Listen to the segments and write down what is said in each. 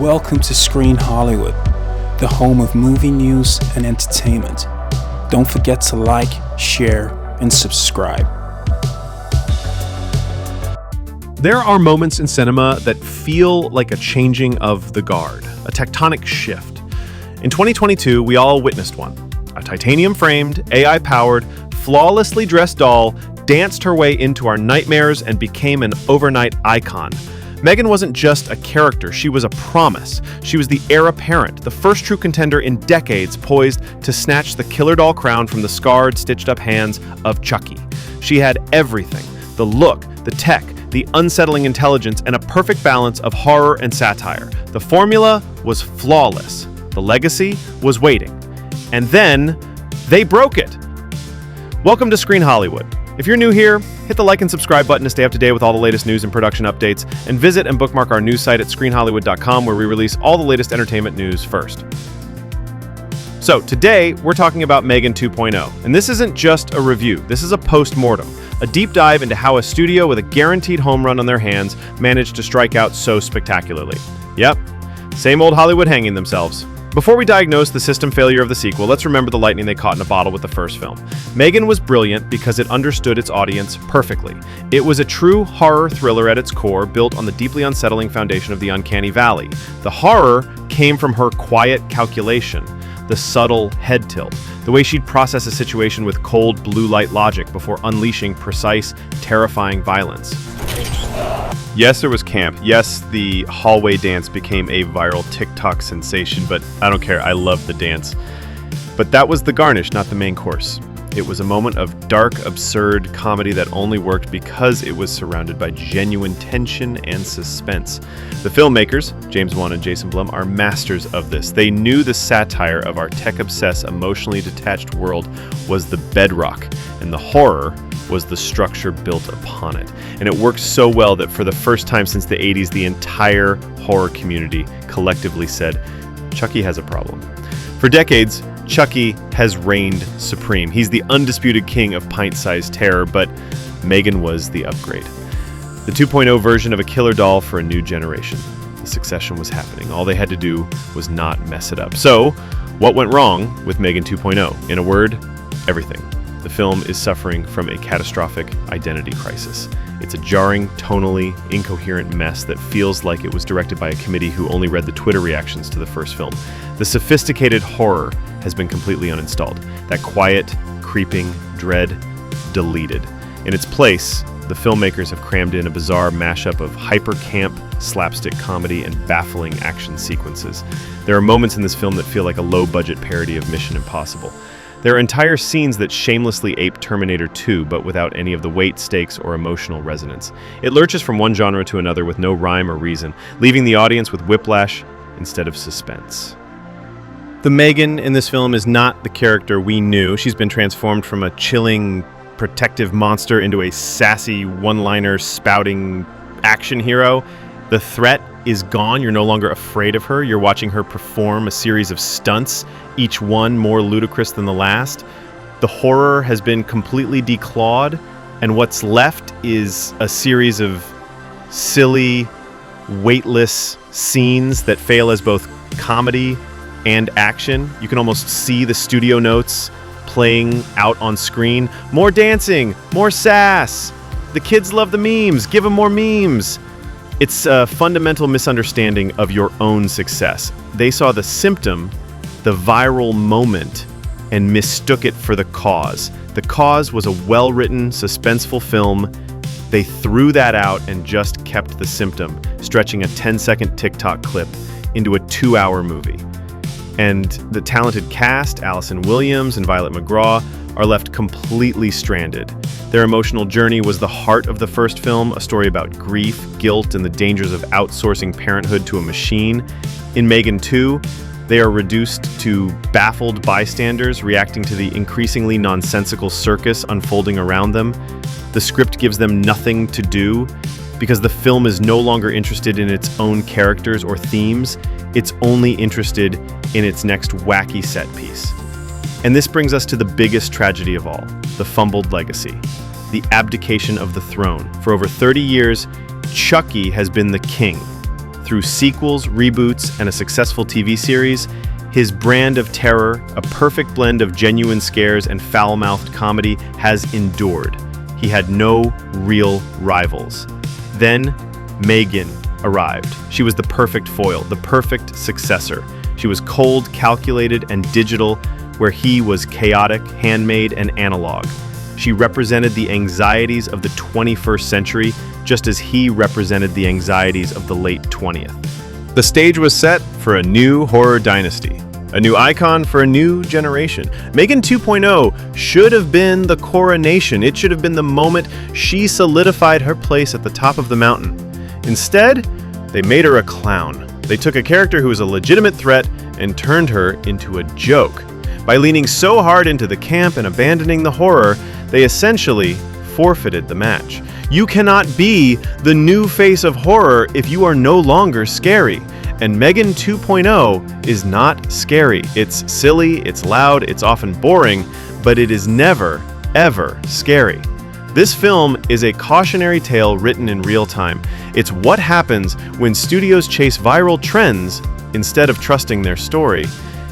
Welcome to Screen Hollywood, the home of movie news and entertainment. Don't forget to like, share, and subscribe. There are moments in cinema that feel like a changing of the guard, a tectonic shift. In 2022, we all witnessed one. A titanium-framed, AI-powered, flawlessly dressed doll danced her way into our nightmares and became an overnight icon. M3GAN wasn't just a character, she was a promise. She was the heir apparent, the first true contender in decades poised to snatch the killer doll crown from the scarred, stitched-up hands of Chucky. She had everything: the look, the tech, the unsettling intelligence, and a perfect balance of horror and satire. The formula was flawless. The legacy was waiting. And then, they broke it. Welcome to Screen Hollywood. If you're new here, hit the like and subscribe button to stay up to date with all the latest news and production updates, and visit and bookmark our news site at screenhollywood.com, where we release all the latest entertainment news first. So today, we're talking about M3GAN 2.0, and this isn't just a review, this is a post-mortem, a deep dive into how a studio with a guaranteed home run on their hands managed to strike out so spectacularly. Yep, same old Hollywood hanging themselves. Before we diagnose the system failure of the sequel, let's remember the lightning they caught in a bottle with the first film. M3GAN was brilliant because it understood its audience perfectly. It was a true horror thriller at its core, built on the deeply unsettling foundation of the uncanny valley. The horror came from her quiet calculation, the subtle head tilt, the way she'd process a situation with cold blue light logic before unleashing precise, terrifying violence. Yes, there was camp. Yes, the hallway dance became a viral TikTok sensation, but I don't care. I love the dance. But that was the garnish, not the main course. It was a moment of dark, absurd comedy that only worked because it was surrounded by genuine tension and suspense. The filmmakers, James Wan and Jason Blum, are masters of this. They knew the satire of our tech-obsessed, emotionally detached world was the bedrock, and the horror was the structure built upon it. And it worked so well that for the first time since the 80s, the entire horror community collectively said, Chucky has a problem. For decades, Chucky has reigned supreme. He's the undisputed king of pint-sized terror, but M3GAN was the upgrade. The 2.0 version of a killer doll for a new generation. The succession was happening. All they had to do was not mess it up. So, what went wrong with M3GAN 2.0? In a word, everything. The film is suffering from a catastrophic identity crisis. It's a jarring, tonally incoherent mess that feels like it was directed by a committee who only read the Twitter reactions to the first film. The sophisticated horror has been completely uninstalled. That quiet, creeping dread, deleted. In its place, the filmmakers have crammed in a bizarre mashup of hyper-camp, slapstick comedy, and baffling action sequences. There are moments in this film that feel like a low-budget parody of Mission Impossible. There are entire scenes that shamelessly ape Terminator 2, but without any of the weight, stakes, or emotional resonance. It lurches from one genre to another with no rhyme or reason, leaving the audience with whiplash instead of suspense. The M3GAN in this film is not the character we knew. She's been transformed from a chilling, protective monster into a sassy, one-liner spouting action hero. The threat is gone. You're no longer afraid of her. You're watching her perform a series of stunts, each one more ludicrous than the last. The horror has been completely declawed, and what's left is a series of silly, weightless scenes that fail as both comedy and action. You can almost see the studio notes playing out on screen. More dancing, more sass. The kids love the memes. Give them more memes. It's a fundamental misunderstanding of your own success. They saw the symptom, the viral moment, and mistook it for the cause. The cause was a well-written, suspenseful film. They threw that out and just kept the symptom, stretching a 10-second TikTok clip into a 2-hour movie. And the talented cast, Allison Williams and Violet McGraw, are left completely stranded. Their emotional journey was the heart of the first film, a story about grief, guilt, and the dangers of outsourcing parenthood to a machine. In M3GAN 2, they are reduced to baffled bystanders reacting to the increasingly nonsensical circus unfolding around them. The script gives them nothing to do because the film is no longer interested in its own characters or themes. It's only interested in its next wacky set piece. And this brings us to the biggest tragedy of all, the fumbled legacy, the abdication of the throne. For over 30 years, Chucky has been the king. Through sequels, reboots, and a successful TV series, his brand of terror, a perfect blend of genuine scares and foul-mouthed comedy, has endured. He had no real rivals. Then, M3GAN arrived. She was the perfect foil, the perfect successor. She was cold, calculated, and digital, where he was chaotic, handmade, and analog. She represented the anxieties of the 21st century, just as he represented the anxieties of the late 20th. The stage was set for a new horror dynasty, a new icon for a new generation. M3GAN 2.0 should have been the coronation. It should have been the moment she solidified her place at the top of the mountain. Instead, they made her a clown. They took a character who was a legitimate threat and turned her into a joke. By leaning so hard into the camp and abandoning the horror, they essentially forfeited the match. You cannot be the new face of horror if you are no longer scary. And M3GAN 2.0 is not scary. It's silly, it's loud, it's often boring, but it is never, ever scary. This film is a cautionary tale written in real time. It's what happens when studios chase viral trends instead of trusting their story.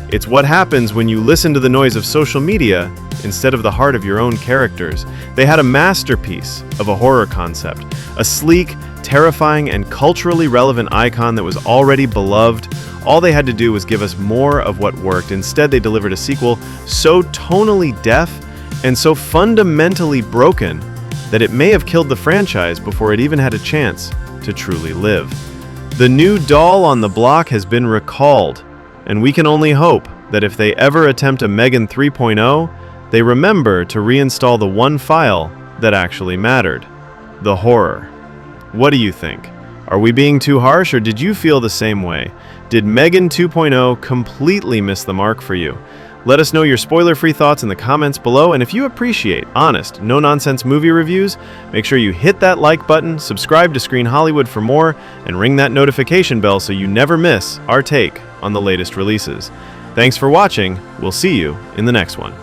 It's what happens when you listen to the noise of social media instead of the heart of your own characters. They had a masterpiece of a horror concept, a sleek, terrifying, and culturally relevant icon that was already beloved. All they had to do was give us more of what worked. Instead, they delivered a sequel so tonally deaf and so fundamentally broken that it may have killed the franchise before it even had a chance to truly live. The new doll on the block has been recalled, and we can only hope that if they ever attempt a M3GAN 3.0, they remember to reinstall the one file that actually mattered, the horror. What do you think? Are we being too harsh, or did you feel the same way? Did M3GAN 2.0 completely miss the mark for you? Let us know your spoiler-free thoughts in the comments below, and if you appreciate honest, no-nonsense movie reviews, make sure you hit that like button, subscribe to Screen Hollywood for more, and ring that notification bell so you never miss our take on the latest releases. Thanks for watching. We'll see you in the next one.